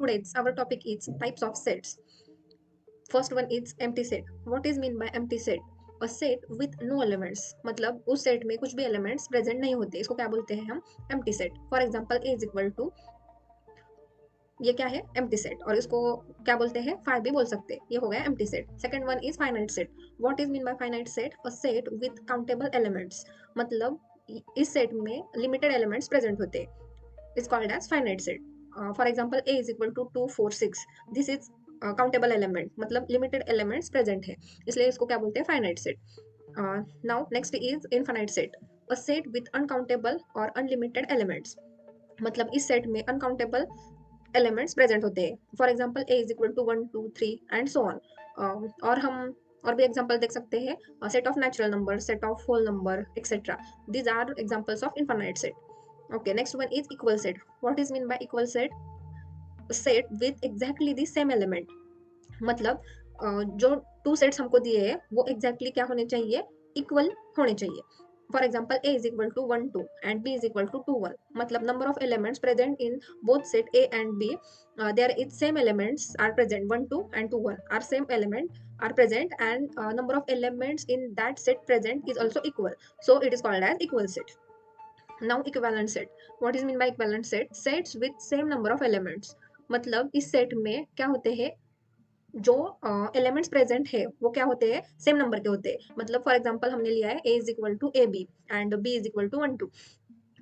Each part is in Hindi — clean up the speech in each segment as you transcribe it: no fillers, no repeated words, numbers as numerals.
today's our topic is types of sets. First one is empty set. What is mean by empty set? A set with no elements, मतलब उस सेट में कुछ भी एलिमेंट्स प्रेजेंट नहीं होते, इसको क्या बोलते हैं हम? Empty set. For example A is equal to, ये क्या है? Empty set. और इसको क्या बोलते हैं? फाइव भी बोल सकते हैं. ये हो गया empty set. Second one is finite set. What is mean bye finite set? A set with countable elements, मतलब इस सेट में लिमिटेड एलिमेंट्स प्रेजेंट होते हैं, is called as finite set. For example, a is equal to 2 4 6. This is countable element, मतलब limited elements present है, इसलिए इसको क्या बोलते हैं? finite set. Now next is infinite set. A set with uncountable or unlimited elements, मतलब इस सेट में uncountable elements present होते हैं. For example, a is equal to 1 2 3 and so on. और हम और भी एग्जांपल देख सकते हैं, set of natural number, set of whole number, etcetera. These are examples of infinite set. Okay, next one is equal set. What is mean by equal set? Set with exactly the same element, मतलब जो टू सेट्स हमको दिए हैं वो एग्जैक्टली क्या होने चाहिए? इक्वल होने चाहिए. For example A is equal to 1 2 and B is equal to 2 1, मतलब number of elements present in both set A and B, there is same elements are present, 1 2 and 2 1 are same element are present, and number of elements in that set present is also equal, so it is called as equal set. Now equivalent set. What is mean by equivalent set? Sets with same number of elements, मतलब इस सेट में क्या होते हैं? जो एलिमेंट्स प्रेजेंट है वो क्या होते हैं? सेम नंबर के होते हैं. मतलब फॉर एग्जांपल हमने लिया है a is equal to A B and b is equal to 1 2.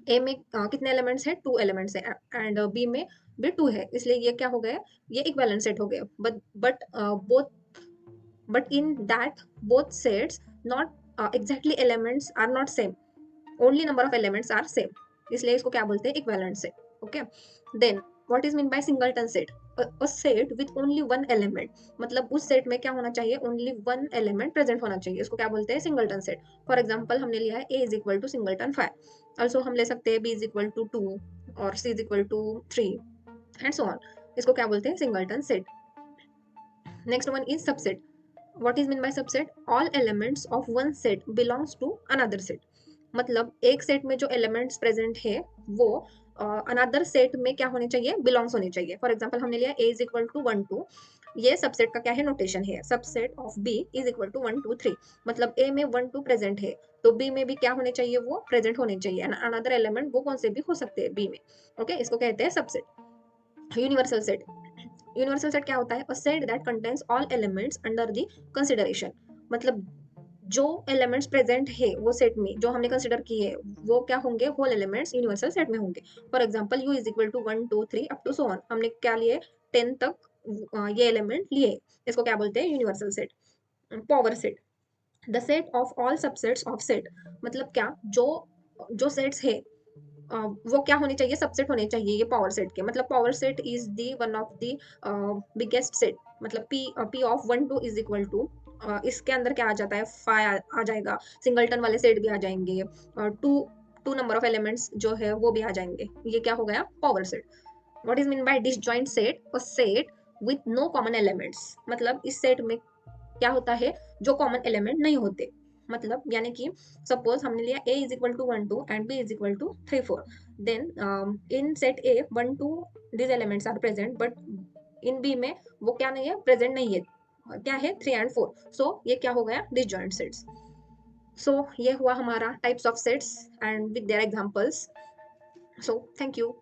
A में कितने एलिमेंट्स है? 2 एलिमेंट्स है, एंड बी में भी 2 है, इसलिए ये क्या हो गया? ये इक्विवेलेंट सेट हो गया. But in that both sets not exactly elements are not same, only number of elements are same, इसलिए इसको क्या बोलते हैं? Equivalent set. Okay. Then what is mean by singleton set? A set with only one element, मतलब उस सेट में क्या होना चाहिए? ओनली वन एलिमेंट प्रेजेंट होना चाहिए, इसको क्या बोलते हैं? Singleton set. फॉर एग्जांपल हमने लिया है a is equal to singleton 5. Also हम ले सकते हैं b इज इक्वल टू 2 और c is equal to 3 and so on. इसको क्या बोलते हैं? Singleton set. Next one is subset. What is mean by subset? All elements of one set belongs to another set, मतलब एक सेट में जो एलिमेंट्स प्रेजेंट है वो अनदर सेट में क्या होने चाहिए? बिलोंग्स होने चाहिए. फॉर एग्जांपल हमने लिया a इज इक्वल टू 1 2, ये सबसेट का क्या है? नोटेशन है. Subset of b is equal to 1 2 3, मतलब a में 1 2 प्रेजेंट है तो b में भी क्या होने चाहिए? वो प्रेजेंट होने चाहिए. अनदर एलिमेंट वो कौन से भी हो सकते हैं b में. ओके, इसको कहते हैं subset. Universal set. Universal set क्या होता है? A set that contains all elements under the consideration, मतलब जो एलिमेंट्स प्रेजेंट है वो सेट में जो हमने कंसिडर किए वो क्या होंगे? होल एलिमेंट्स यूनिवर्सल सेट में होंगे. For example u is equal to 1 2 3 up to so on, हमने क्या लिए? 10 तक ये एलिमेंट लिए, इसको क्या बोलते हैं? Universal set. Power set. The set of all subsets of set, मतलब क्या? जो जो सेट्स है वो क्या होने चाहिए? सबसेट होने चाहिए ये पावर सेट के, मतलब power set is the one of the biggest set, मतलब p of 1 2 is equal to, इसके अंदर क्या आ जाता है? 5 आ जाएगा. सिंगलटन वाले सेट भी आ जाएंगे, और टू नंबर ऑफ एलिमेंट्स जो है वो भी आ जाएंगे. ये क्या हो गया? Power set. What is mean by disjoint set? A set with no common elements, मतलब इस सेट में क्या होता है? जो कॉमन एलिमेंट नहीं होते, मतलब यानी कि सपोज हमने लिया a is equal to 1 2 and b is equal to 3 4, then in set a 1 2 these elements are present, but in b में वो क्या नहीं है? प्रेजेंट नहीं है. क्या है? 3 एंड 4. सो ये क्या हो गया? Disjoint sets. सो ये हुआ हमारा types of sets and with their examples. So thank you.